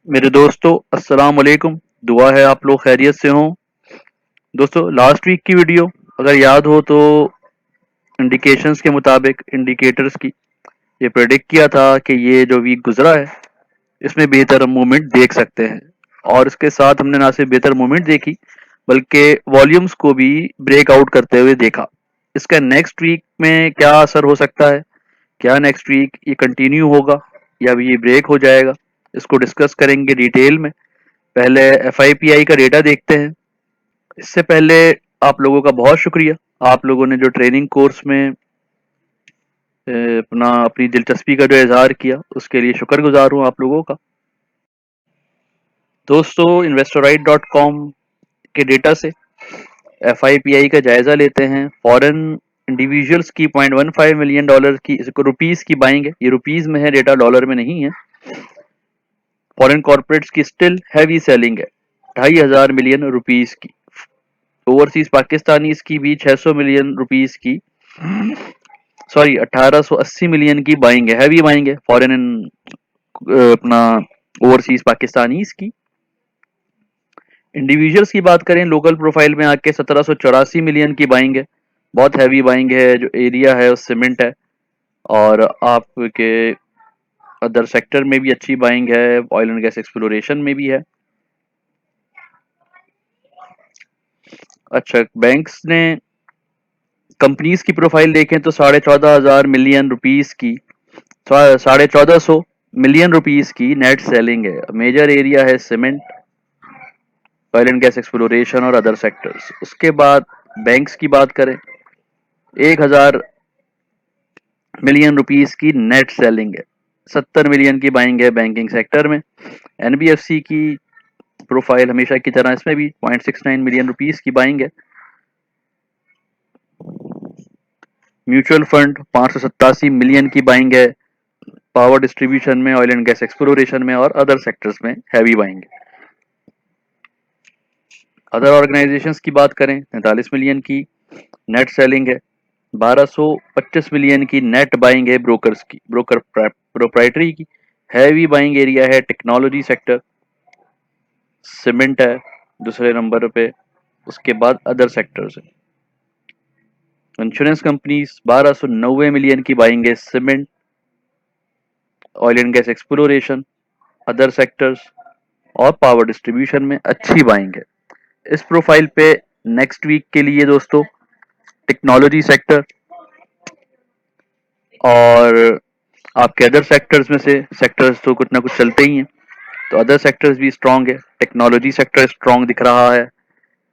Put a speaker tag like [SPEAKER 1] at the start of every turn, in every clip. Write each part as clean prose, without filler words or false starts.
[SPEAKER 1] मेरे दोस्तों, अस्सलाम वालेकुम। दुआ है आप लोग खैरियत से हों। दोस्तों, लास्ट वीक की वीडियो अगर याद हो तो इंडिकेशंस के मुताबिक इंडिकेटर्स की ये प्रेडिक्ट किया था कि ये जो वीक गुजरा है इसमें बेहतर मूवमेंट देख सकते हैं। और इसके साथ हमने ना सिर्फ बेहतर मूवमेंट देखी बल्कि वॉल्यूम्स को भी ब्रेकआउट करते हुए देखा। इसका नेक्स्ट वीक में क्या असर हो सकता है? क्या नेक्स्ट वीक ये कंटिन्यू होगा या ये ब्रेक हो जाएगा? इसको डिस्कस करेंगे डिटेल में। पहले एफआईपीआई का डेटा देखते हैं। इससे पहले आप लोगों का बहुत शुक्रिया, आप लोगों ने जो ट्रेनिंग कोर्स में अपनी दिलचस्पी का जो इजहार किया उसके लिए शुक्रगुजार हूँ आप लोगों का। दोस्तों, investorite.com के डेटा से एफआईपीआई का जायजा लेते हैं। फॉरेन इंडिविजुअल्स की $0.15 मिलियन की रुपीस की बाइंग है। ये रुपीस में है, डेटा डॉलर में नहीं है। फॉरेन कॉर्पोरेट्स की स्टिल हैवी सेलिंग है, 2,500 मिलियन रुपीस की। ओवरसीज पाकिस्तानी की भी 600 मिलियन रुपीस की, सॉरी 1880 मिलियन की बाइंग है, हैवी बाइंग है फॉरेन अपना ओवरसीज पाकिस्तानी की। इंडिविजुअल्स की बात करें लोकल प्रोफाइल में आके 1784 मिलियन की बाइंग है, बहुत हैवी बाइंग है। जो एरिया है वो सीमेंट है। और आपके अदर सेक्टर में भी अच्छी बाइंग है, ऑयल एंड गैस एक्सप्लोरेशन में भी है। अच्छा, बैंक्स ने कंपनीज की प्रोफाइल देखें तो 14,500 मिलियन रुपीस की, 1450 मिलियन रुपीस की नेट सेलिंग है। मेजर एरिया है cement, oil and gas exploration और अदर सेक्टर्स। उसके बाद बैंक्स की बात करें, 1,000 मिलियन रुपीस की नेट सेलिंग है, 70 मिलियन की बाइंग है बैंकिंग सेक्टर में। एनबीएफसी की प्रोफाइल हमेशा की तरह इसमें भी 0.69 मिलियन रुपीस की बाइंग है। म्यूचुअल फंड 587 मिलियन की बाइंग है, पावर डिस्ट्रीब्यूशन में, ऑयल एंड गैस एक्सप्लोरेशन में और अदर सेक्टर्स में हैवी बाइंग है। अदर ऑर्गेनाइजेशंस की बात करें, 43 मिलियन की नेट सेलिंग है, 1225 मिलियन की नेट बाइंग है ब्रोकर्स की, ब्रोकर प्रोप्राइटरी की। हैवी बाइंग एरिया है टेक्नोलॉजी सेक्टर, सीमेंट है दूसरे नंबर पे। उसके बाद अदर सेक्टर्स है। इंश्योरेंस कंपनीज 1290 मिलियन की बाइंग है, cement, oil and gas exploration, other sectors और पावर डिस्ट्रीब्यूशन में अच्छी बाइंग है। इस प्रोफाइल पे नेक्स्ट वीक के लिए दोस्तों टेक्नोलॉजी सेक्टर और आपके अदर सेक्टर्स में से सेक्टर्स तो कुछ ना कुछ चलते ही हैं, तो अदर सेक्टर्स भी स्ट्रांग है। टेक्नोलॉजी सेक्टर स्ट्रांग दिख रहा है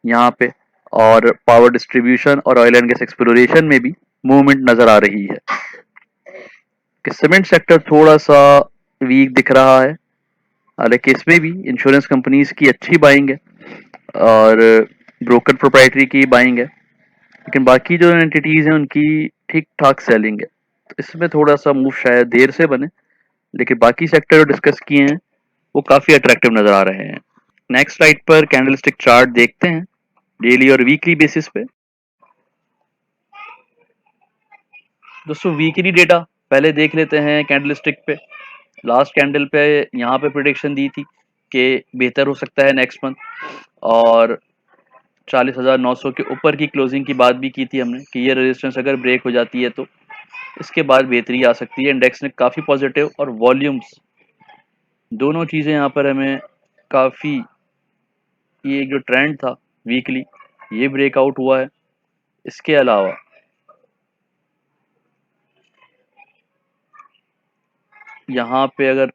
[SPEAKER 1] यहाँ पे, और पावर डिस्ट्रीब्यूशन और ऑयल एंड गैस एक्सप्लोरेशन में भी मूवमेंट नजर आ रही है। कि सीमेंट सेक्टर थोड़ा सा वीक दिख रहा है, हालांकि इसमें भी इंश्योरेंस कंपनीज की अच्छी बाइंग है और ब्रोकर प्रोप्राइटरी की बाइंग है, लेकिन बाकी जो एंटिटीज हैं उनकी ठीक ठाक सेलिंग है। तो इसमें थोड़ा सा मूव शायद देर से बने, लेकिन बाकी सेक्टर जो डिस्कस किए हैं वो काफी अट्रैक्टिव नजर आ रहे हैं। नेक्स्ट स्लाइड पर कैंडलस्टिक चार्ट देखते हैं डेली और वीकली बेसिस पे। दोस्तों, वीकली डेटा पहले देख लेते हैं कैंडलस्टिक पे। लास्ट कैंडल पे यहाँ पे प्रिडिक्शन दी थी कि बेहतर हो सकता है नेक्स्ट मंथ, और 40,900 के ऊपर की क्लोजिंग की बात भी की थी हमने कि ये रेजिस्टेंस अगर ब्रेक हो जाती है तो इसके बाद बेहतरी आ सकती है। इंडेक्स ने काफ़ी पॉजिटिव और वॉल्यूम्स दोनों चीज़ें यहाँ पर हमें काफ़ी, ये जो ट्रेंड था वीकली ये ब्रेकआउट हुआ है। इसके अलावा यहाँ पे अगर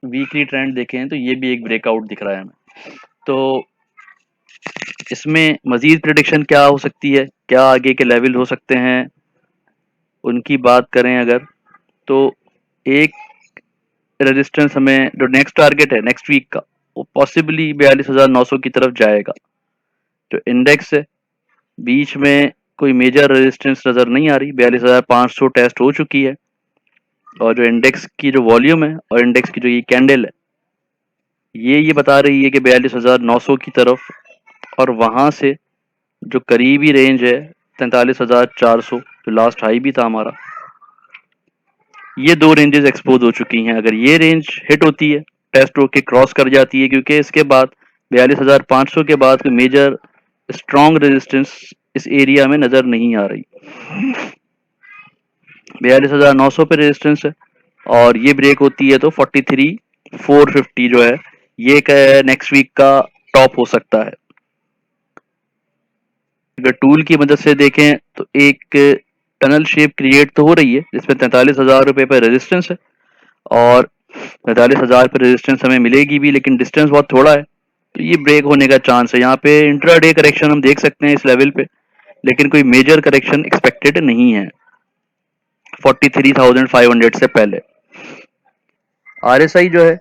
[SPEAKER 1] वीकली ट्रेंड देखें तो ये भी एक ब्रेकआउट दिख रहा है हमें। तो इसमें मजीद प्रिडिक्शन क्या हो सकती है, क्या आगे के लेवल हो सकते हैं, उनकी बात करें अगर, तो एक रेजिस्टेंस हमें जो नेक्स्ट टारगेट है नेक्स्ट वीक का वो पॉसिबली 42,900 की तरफ जाएगा। जो इंडेक्स है बीच में कोई मेजर रेजिस्टेंस नज़र नहीं आ रही, 42,500 टेस्ट हो चुकी है। और जो इंडेक्स की जो वॉल्यूम है और इंडेक्स की जो ये कैंडल है ये बता रही है कि 42,900 की तरफ, और वहां से जो करीबी रेंज है 43,400 जो लास्ट हाई भी था हमारा, ये दो रेंजेस एक्सपोज हो चुकी हैं। अगर ये रेंज हिट होती है टेस्ट होके क्रॉस कर जाती है, क्योंकि इसके बाद 42,500 के बाद कोई मेजर स्ट्रॉन्ग रेजिस्टेंस इस एरिया में नजर नहीं आ रही। 42,900 पे रेजिस्टेंस है और ये ब्रेक होती है तो 43,450 जो है ये नेक्स्ट वीक का टॉप हो सकता है। अगर टूल की मदद से देखें तो एक टनल शेप क्रिएट तो हो रही है जिसमें 43,000 रुपए पर रेजिस्टेंस है और 43,000 पर रेजिस्टेंस हमें मिलेगी भी, लेकिन डिस्टेंस बहुत थोड़ा है तो ये ब्रेक होने का चांस है। यहाँ पे इंट्राडे करेक्शन हम देख सकते हैं इस लेवल पे, लेकिन कोई मेजर करेक्शन एक्सपेक्टेड नहीं है 43,500 से पहले। आरएसआई जो है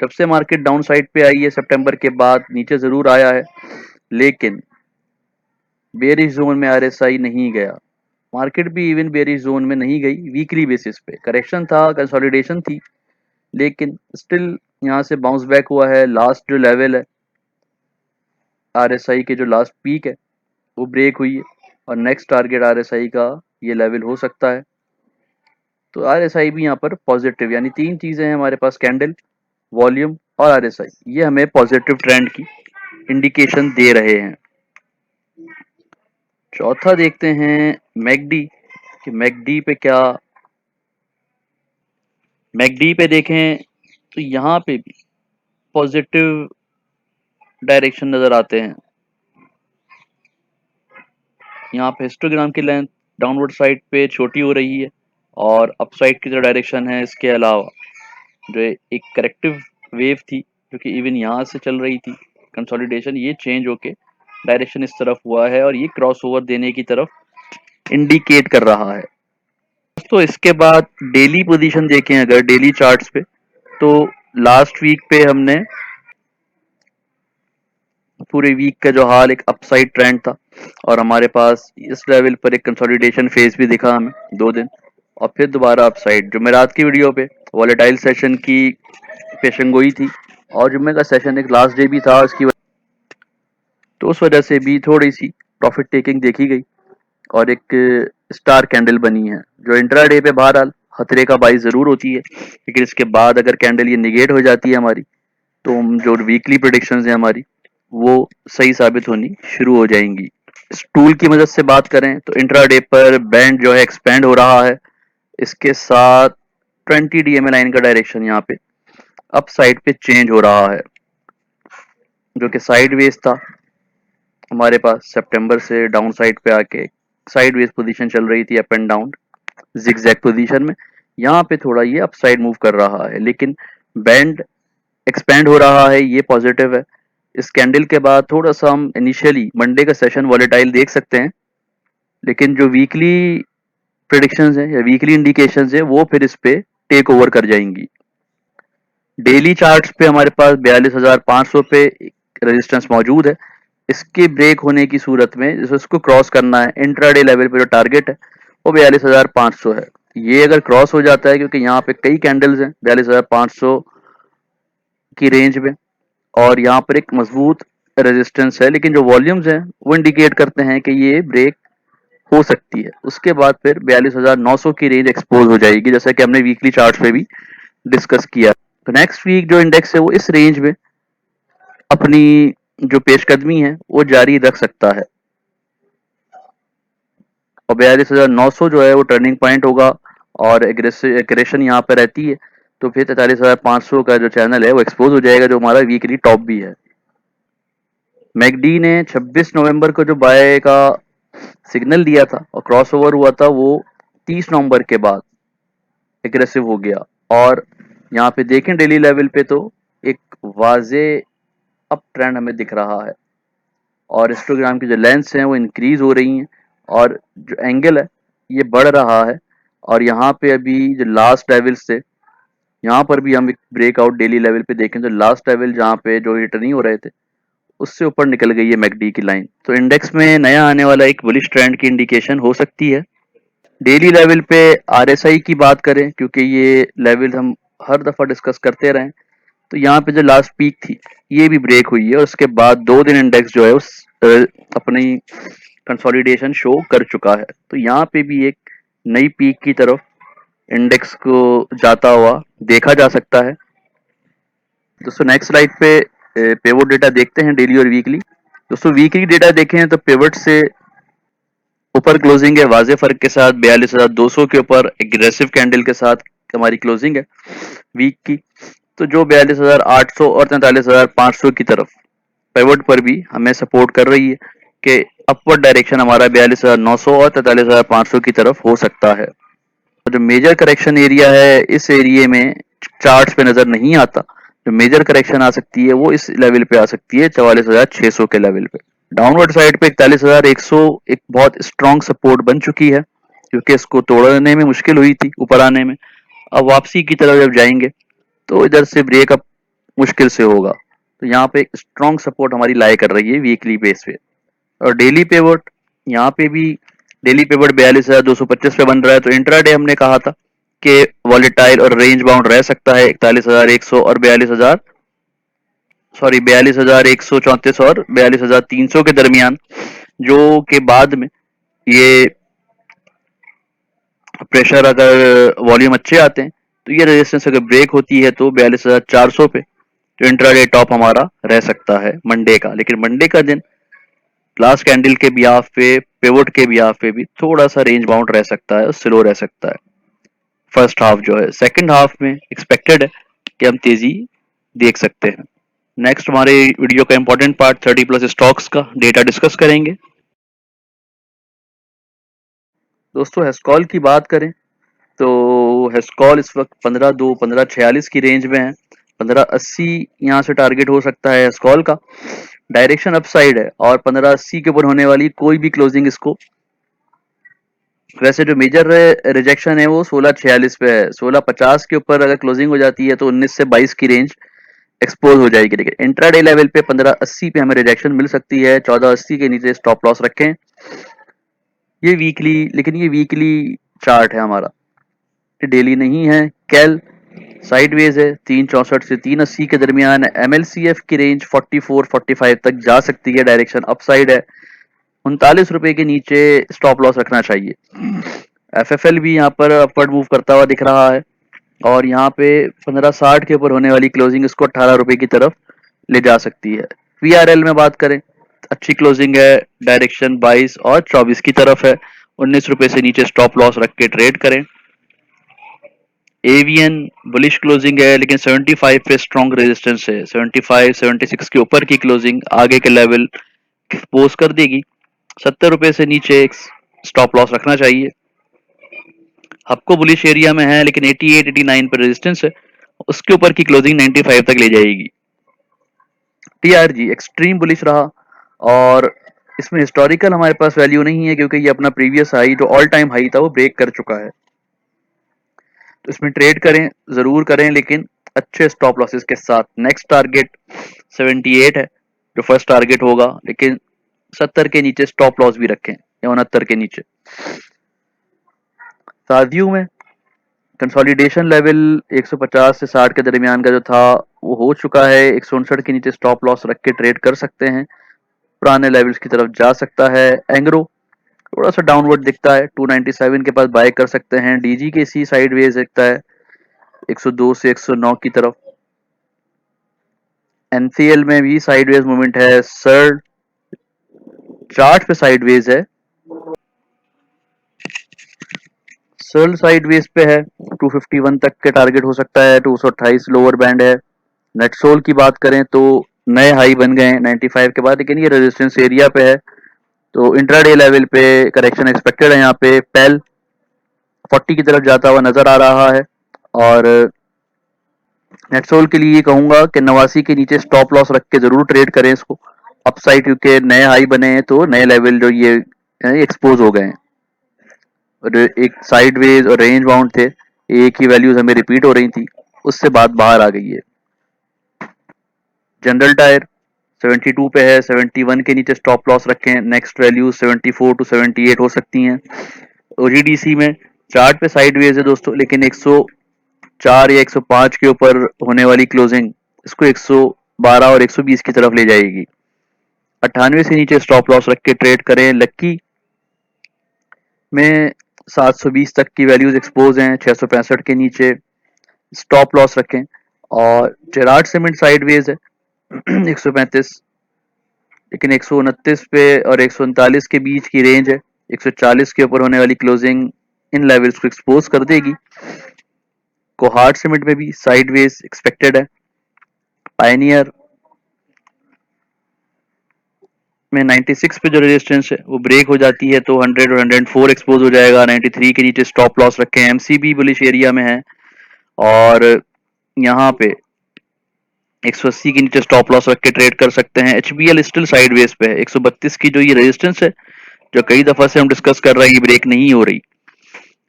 [SPEAKER 1] जब से मार्केट डाउन साइड पे आई है सितंबर के बाद नीचे जरूर आया है, लेकिन बेरिश जोन में आरएसआई नहीं गया। मार्केट भी इवन बेरिश जोन में नहीं गई। वीकली बेसिस पे करेक्शन था, कंसोलिडेशन थी, लेकिन स्टिल यहाँ से बाउंस बैक हुआ है। लास्ट जो लेवल है आरएसआई के, जो लास्ट पीक है वो ब्रेक हुई है और नेक्स्ट टारगेट आरएसआई का ये लेवल हो सकता है। तो आरएसआई भी यहाँ पर पॉजिटिव, यानी तीन चीजें हैं हमारे पास, कैंडल, वॉल्यूम और आरएसआई, ये हमें पॉजिटिव ट्रेंड की इंडिकेशन दे रहे हैं। चौथा देखते हैं मैकडी कि मैकडी पे क्या, मैकडी पे देखें तो यहाँ पे भी पॉजिटिव डायरेक्शन नजर आते हैं। यहाँ पे हिस्टोग्राम की लेंथ डाउनवर्ड साइड पे छोटी हो रही है और अपसाइड की जो डायरेक्शन है, इसके अलावा जो एक करेक्टिव वेव थी जो कि इवन यहाँ से चल रही थी, कंसोलिडेशन, ये चेंज होके डायरेक्शन इस तरफ हुआ है और ये क्रॉस ओवर देने की तरफ इंडिकेट कर रहा है। तो इसके बाद डेली पोजीशन देखें अगर डेली चार्ट्स पे, तो लास्ट वीक पे हमने पूरे वीक का जो हाल एक अपसाइड ट्रेंड था और हमारे पास इस लेवल पर एक कंसोलिडेशन फेज भी दिखा हमें 2 दिन और फिर दोबारा अपसाइड। जुमेरात की वीडियो पे वॉलेटाइल सेशन की पेशंगोई थी और जुम्मे का सेशन एक लास्ट डे भी था, उसकी तो उस वजह से भी थोड़ी सी प्रॉफिट टेकिंग देखी गई और एक स्टार कैंडल बनी है जो इंट्राडे पे बहरहाल खतरे का बाइस जरूर होती है, लेकिन इसके बाद अगर कैंडल ये निगेट हो जाती है हमारी, तो जो वीकली प्रेडिक्शंस है हमारी वो सही साबित होनी शुरू हो जाएंगी। इस टूल की मदद से बात करें तो इंट्राडे पर बैंड जो है एक्सपेंड हो रहा है, इसके साथ 20 डीएमए लाइन का डायरेक्शन यहाँ पे अप साइड पे चेंज हो रहा है, जो कि साइड वेज था हमारे पास सितंबर से डाउन साइड पे आके साइड वेज पोजीशन चल रही थी, up and down zigzag position में। यहाँ पे थोड़ा ये अप साइड मूव कर रहा है, लेकिन बैंड एक्सपेंड हो रहा है, ये पॉजिटिव है। इस कैंडल के बाद थोड़ा सा हम इनिशियली मंडे का सेशन वॉलेटाइल देख सकते हैं, लेकिन जो वीकली प्रेडिक्शंस हैं या वीकली इंडिकेशंस हैं वो फिर इस पे टेक ओवर कर जाएंगी। डेली चार्ट्स पे हमारे पास 42,500 पे रेजिस्टेंस मौजूद है। इसके ब्रेक होने की सूरत में जैसे उसको क्रॉस करना है, इंट्राडे लेवल पे जो टारगेट है वो 42,500 है। ये अगर क्रॉस हो जाता है, क्योंकि यहाँ पे कई कैंडल्स हैं 42,500 की रेंज में और यहाँ पर एक मजबूत रेजिस्टेंस है, लेकिन जो वॉल्यूम्स हैं वो इंडिकेट करते हैं कि ये ब्रेक हो सकती है। उसके बाद फिर 42,900 की रेंज एक्सपोज हो जाएगी, जैसा कि हमने वीकली चार्ट पे भी डिस्कस किया। तो नेक्स्ट वीक जो इंडेक्स है वो इस रेंज में अपनी जो पेशकदमी है वो जारी रख सकता है और 42,900 जो है वो टर्निंग पॉइंट होगा और एग्रेशन यहाँ पे रहती है, तो फिर 43,500 का जो चैनल है वो एक्सपोज हो जाएगा, जो हमारा वीकली टॉप भी है। मैकडी ने 26 नवंबर को जो बाय का सिग्नल दिया था और क्रॉस ओवर हुआ था, वो 30 नवंबर के बाद एग्रेसिव हो गया और यहाँ पे देखें डेली लेवल पे तो एक वाजे अप ट्रेंड हमें दिख रहा है और हिस्टोग्राम की जो लेंथ्स हैं वो इंक्रीज हो रही हैं और जो एंगल है ये बढ़ रहा है। और यहाँ पे अभी जो लास्ट लेवल्स थे, यहाँ पर भी हम एक ब्रेकआउट डेली लेवल पे देखें तो लास्ट लेवल जहाँ पे जो हिट नहीं हो रहे थे उससे ऊपर निकल गई है मैकडी की लाइन, तो इंडेक्स में नया आने वाला एक बुलिश ट्रेंड की इंडिकेशन हो सकती है। डेली लेवल पे आरएसआई की बात करें, क्योंकि ये लेवल हम हर दफा डिस्कस करते रहे, तो यहाँ पे जो लास्ट पीक थी ये भी ब्रेक हुई है और उसके बाद 2 दिन इंडेक्स जो है उस अपनी कंसोलिडेशन शो कर चुका है। तो यहाँ पे भी एक नई पीक की तरफ इंडेक्स को जाता हुआ देखा जा सकता है। दोस्तों नेक्स्ट स्लाइड पे पिवट डेटा देखते हैं, डेली और वीकली। दोस्तों वीकली डेटा देखें तो पिवट से ऊपर क्लोजिंग है वाजे फर्क के साथ 42,200 के ऊपर एग्रेसिव कैंडल के साथ हमारी क्लोजिंग है वीक की। तो जो 42,800 और 43,500 की तरफ पिवट पर भी हमें सपोर्ट कर रही है कि अपवर्ड डायरेक्शन हमारा 42,900 और 43,500 की तरफ हो सकता है। तो जो मेजर करेक्शन एरिया है इस एरिया में चार्ट्स पे नजर नहीं आता। जो मेजर करेक्शन आ सकती है वो इस लेवल पे आ सकती है 44,600 के लेवल पे। डाउनवर्ड साइड पे 41,100 एक बहुत स्ट्रॉन्ग सपोर्ट बन चुकी है, क्योंकि इसको तोड़ने में मुश्किल हुई थी ऊपर आने में। अब वापसी की तरफ जब जाएंगे तो इधर से ब्रेकअप मुश्किल से होगा। तो यहाँ पे एक स्ट्रॉन्ग सपोर्ट हमारी लाई कर रही है वीकली बेस पे। और डेली पेवट, यहाँ पे भी डेली पेवट 42,225 पे बन रहा है। तो इंट्राडे हमने कहा था कि वॉलेटाइल और रेंज बाउंड रह सकता है 41,100 और 42,134 और 42,300 के दरमियान, जो के बाद में ये प्रेशर अगर वॉल्यूम अच्छे आते हैं तो ये रेजिस्टेंस अगर ब्रेक होती है तो 42,400 पे जो इंट्राडे टॉप हमारा रह सकता है मंडे का। लेकिन मंडे का दिन लास्ट कैंडल के बिहाफ पे, पिवट के बिहाफ पे भी थोड़ा सा रेंज बाउंड रह सकता है और स्लो रह सकता है। फर्स्ट हाफ जो है, सेकंड हाफ में एक्सपेक्टेड है कि हम तेजी देख सकते हैं। नेक्स्ट हमारे वीडियो का इंपॉर्टेंट पार्ट 30+ स्टॉक्स का डेटा डिस्कस करेंगे। दोस्तों हेस्कॉल की बात करें तो हेस्कॉल इस वक्त 15.2 15.46 की रेंज में है। 15.80 यहाँ से टारगेट हो सकता है हेस्कॉल का। डायरेक्शन अपसाइड है और 15.80 के ऊपर होने वाली कोई भी क्लोजिंग इसको, वैसे जो मेजर रिजेक्शन है वो 16.46 पे है। 16.50 के ऊपर अगर क्लोजिंग हो जाती है तो 19 से 22 की रेंज एक्सपोज हो जाएगी। लेकिन इंट्राडे लेवल पे 15.80 पे हमें रिजेक्शन मिल सकती है। 14.80 के नीचे स्टॉप लॉस रखें। ये वीकली, लेकिन ये वीकली चार्ट है हमारा, डेली नहीं है। कैल साइडवेज है 364 से 380 के दरमियान। एमएलसीएफ की रेंज 44-45 तक जा सकती है, डायरेक्शन अपसाइड है। 39 रुपए के नीचे स्टॉप लॉस रखना चाहिए। एफएफएल भी यहाँ पर अपवर्ड मूव करता हुआ दिख रहा है और यहाँ पे 15.60 के ऊपर होने वाली क्लोजिंग इसको 18 रुपए की तरफ ले जा सकती है। वीआरएल में बात करें, अच्छी क्लोजिंग है, डायरेक्शन 22 और 24 की तरफ है। 19 रुपए से नीचे स्टॉप लॉस रख के ट्रेड करें। एवीएन बुलिश क्लोजिंग है लेकिन 75 पे स्ट्रॉन्ग रेजिस्टेंस है। 75 76 के ऊपर की क्लोजिंग आगे के लेवल एक्सपोज कर देगी। 70 रुपए से नीचे स्टॉप लॉस रखना चाहिए। आपको बुलिश एरिया में है लेकिन 88 89 पर रेजिस्टेंस है, उसके ऊपर की क्लोजिंग 95 तक ले जाएगी। टीआरजी एक्सट्रीम बुलिश रहा और इसमें हिस्टोरिकल हमारे पास वैल्यू नहीं है क्योंकि ये अपना प्रीवियस हाई जो ऑल टाइम हाई था वो ब्रेक कर चुका है। तो इसमें ट्रेड करें, जरूर करें, लेकिन अच्छे स्टॉप लॉसेस के साथ। नेक्स्ट टारगेट 78 है जो फर्स्ट टारगेट होगा, लेकिन 70 के नीचे स्टॉप लॉस भी रखें या 69 के नीचे। शादियों में कंसोलिडेशन लेवल 150 से 60 के दरमियान का जो था वो हो चुका है। 159 के नीचे स्टॉप लॉस रख के ट्रेड कर सकते हैं, पुराने लेवल्स की तरफ जा सकता है। एंग्रो थोड़ा सा डाउनवर्ड दिखता है, 297 के पास बाय कर सकते हैं। डीजी के सी साइड वेज दिखता है 102 से 109 की तरफ। एनसीएल में भी साइडवेज मूवमेंट है। सर चार्ट पे साइडवेज है, सर्ल साइडवेज पे है। 251 तक के टारगेट हो सकता है। 228 लोअर बैंड है। नेट सोल की बात करें तो नए हाई बन गए हैं 95 के बाद, लेकिन ये रेजिस्टेंस एरिया पे है। तो इंट्राडे लेवल पे करेक्शन एक्सपेक्टेड है। यहाँ पे पेल 40 की तरफ जाता हुआ नजर आ रहा है। और नेटसोल के लिए कहूंगा कि 89 के नीचे स्टॉप लॉस रख के जरूर ट्रेड करें इसको अपसाइड, क्योंकि नए हाई बने हैं तो नए लेवल जो ये एक्सपोज हो गए हैं। और एक साइडवेज और रेंज बाउंड थे, एक ही वैल्यूज हमें रिपीट हो रही थी, उससे बात बाहर आ गई है। जनरल टायर 72 पे है, 71 के नीचे स्टॉप लॉस रखें। नेक्स्ट वैल्यू 74 टू 78 हो सकती हैं। ओजीडीसी में चार्ट पे साइडवेज है दोस्तों, लेकिन 104 या 105 के ऊपर होने वाली क्लोजिंग इसको 112 और 120 की तरफ ले जाएगी। 98 से नीचे स्टॉप लॉस रख के ट्रेड करें। लक्की में 720 तक की वैल्यूज एक्सपोज हैं, 665 के नीचे स्टॉप लॉस रखें। और जेराड सीमेंट साइडवेज है 135, लेकिन 129 पे और 139 के बीच की रेंज है। 140 के ऊपर होने वाली क्लोजिंग इन लेवल्स को एक्सपोज कर देगी। कोहार्ट सीमेंट में भी साइडवेज एक्सपेक्टेड है। पायनियर में 96 पे जो रेजिस्टेंस है वो ब्रेक हो जाती है तो 100 और 104 एक्सपोज हो जाएगा। 93 के नीचे स्टॉप लॉस रखें। एमसीबी बुलिश एरिया में है और यहाँ पे 180 के नीचे स्टॉप लॉस रख के ट्रेड कर सकते हैं। एचबीएल स्टिल साइडवेज पे है। 132 की जो ये रेजिस्टेंस है जो कई दफा से हम डिस्कस कर रहे हैं, ये ब्रेक नहीं हो रही।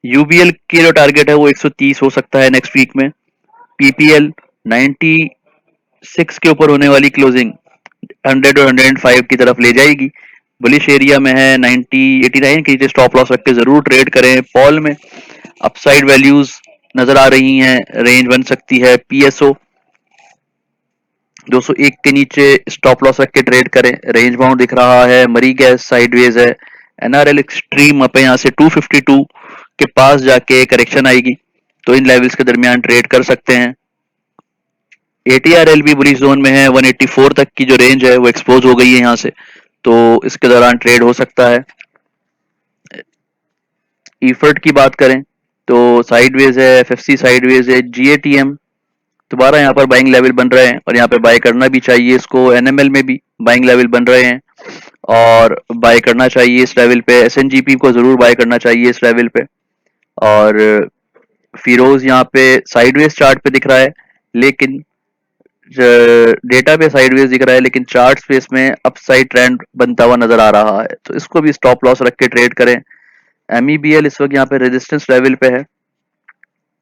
[SPEAKER 1] यूबीएल की जो टारगेट है वो 130 हो सकता है नेक्स्ट वीक में। पीपीएल 96 के ऊपर होने वाली क्लोजिंग 100 और 105 की तरफ ले जाएगी। बुलिश एरिया में है। 89 के नीचे स्टॉप लॉस रख के जरूर ट्रेड करें। पॉल में अपसाइड वैल्यूज नजर आ रही हैं, रेंज बन सकती है। पीएसओ 201 के नीचे स्टॉप लॉस रख के ट्रेड करें, रेंज बाउंड दिख रहा है। मरी गैस साइडवेज है। एनआरएल एक्सट्रीम अप है, यहाँ से 252 के पास जाके करेक्शन आएगी तो इन लेवल्स के दरमियान ट्रेड कर सकते हैं। एटीआरएल भी बुलिश जोन में है। 184 तक की जो रेंज है वो एक्सपोज हो गई है यहाँ से, तो इसके दौरान ट्रेड हो सकता है। ईफर्ट की बात करें तो साइडवेज है। एफएफसी साइडवेज है। जीएटीएम दोबारा यहाँ पर बाइंग लेवल बन रहे हैं और यहाँ पे बाय करना भी चाहिए इसको। एनएमएल में भी बाइंग लेवल बन रहे हैं और बाय करना चाहिए इस लेवल पे। एसएनजीपी को जरूर बाय करना चाहिए इस लेवल पे। और फिरोज यहाँ पे साइडवेज चार्ट पे दिख रहा है, लेकिन डेटा पे साइडवेज दिख रहा है, लेकिन चार्ट पे इसमें अपसाइड ट्रेंड बनता हुआ नजर आ रहा है, तो इसको भी स्टॉप लॉस रख के ट्रेड करें। एमईबीएल इस वक्त यहाँ पे रेजिस्टेंस लेवल पे है,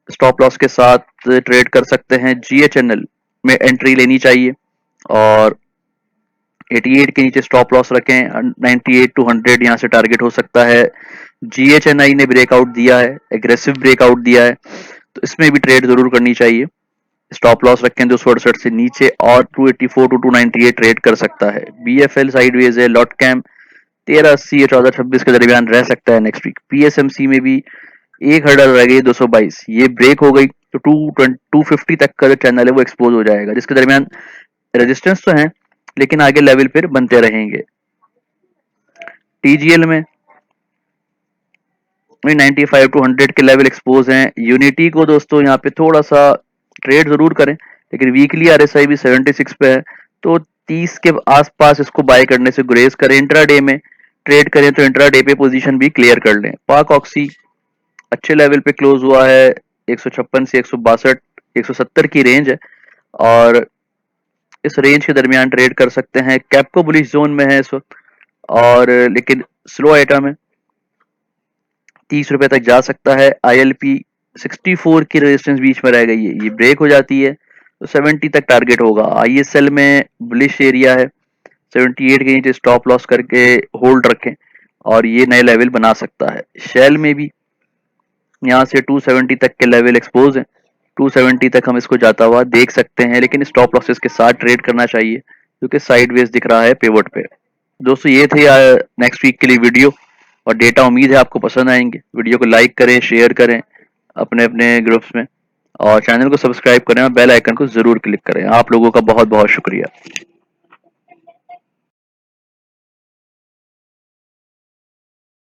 [SPEAKER 1] स्टॉप लॉस के साथ ट्रेड कर सकते हैं। जीएचएनएल में एंट्री लेनी चाहिए और 88 के नीचे स्टॉप लॉस रखें। 98 टू 100 यहाँ से टारगेट हो सकता है। जीएचएनआई ने ब्रेकआउट दिया है, एग्रेसिव ब्रेकआउट दिया है, तो इसमें भी ट्रेड जरूर करनी चाहिए। स्टॉप लॉस रखें 268 से नीचे और 284 टू 298 ट्रेड कर सकता है। बीएफएल साइडवेज है। लॉट कैम 1380 या 1426 के दरमियान रह सकता है नेक्स्ट वीक। पीएसएमसी में भी एक हर्डल रह गई 222, ये ब्रेक हो गई तो 250 तक का जो चैनल है वो एक्सपोज हो जाएगा, जिसके दरमियान रेजिस्टेंस तो है लेकिन आगे लेवल फिर बनते रहेंगे। टीजीएल में 95 टू 100 के लेवल एक्सपोज हैं। यूनिटी को दोस्तों यहाँ पे थोड़ा सा ट्रेड जरूर करें, लेकिन वीकली आरएसआई भी 76 पे है, तो 30 के आसपास इसको बाय करने से गुरेज करें। इंट्राडे में ट्रेड करें तो इंट्राडे पे पोजीशन भी क्लियर कर लें। पाक ऑक्सी अच्छे लेवल पे क्लोज हुआ है। 156 से 162 170 की रेंज है और इस रेंज के दरमियान ट्रेड कर सकते हैं। कैपको बुलिश जोन में है इस वक्त और लेकिन स्लो आइटम है, 30 रुपए तक जा सकता है। आईएलपी 64 की रेजिस्टेंस बीच में रह गई है, ये ब्रेक हो जाती है तो 70 तक टारगेट होगा। आईएसएल में बुलिश एरिया है, 78 के नीचे स्टॉप लॉस करके होल्ड रखें और ये नए लेवल बना सकता है। शेल में भी यहाँ से 270 तक के लेवल एक्सपोज है, 270 तक हम इसको जाता हुआ देख सकते हैं, लेकिन स्टॉप लॉसेस के साथ ट्रेड करना चाहिए क्योंकि साइडवेज दिख रहा है पिवट पे। दोस्तों ये थे नेक्स्ट वीक के लिए वीडियो और डेटा, उम्मीद है आपको पसंद आएंगे। वीडियो को लाइक करें, शेयर करें अपने अपने ग्रुप्स में और चैनल को सब्सक्राइब करें और बेल आइकन को जरूर क्लिक करें। आप लोगों का बहुत बहुत शुक्रिया।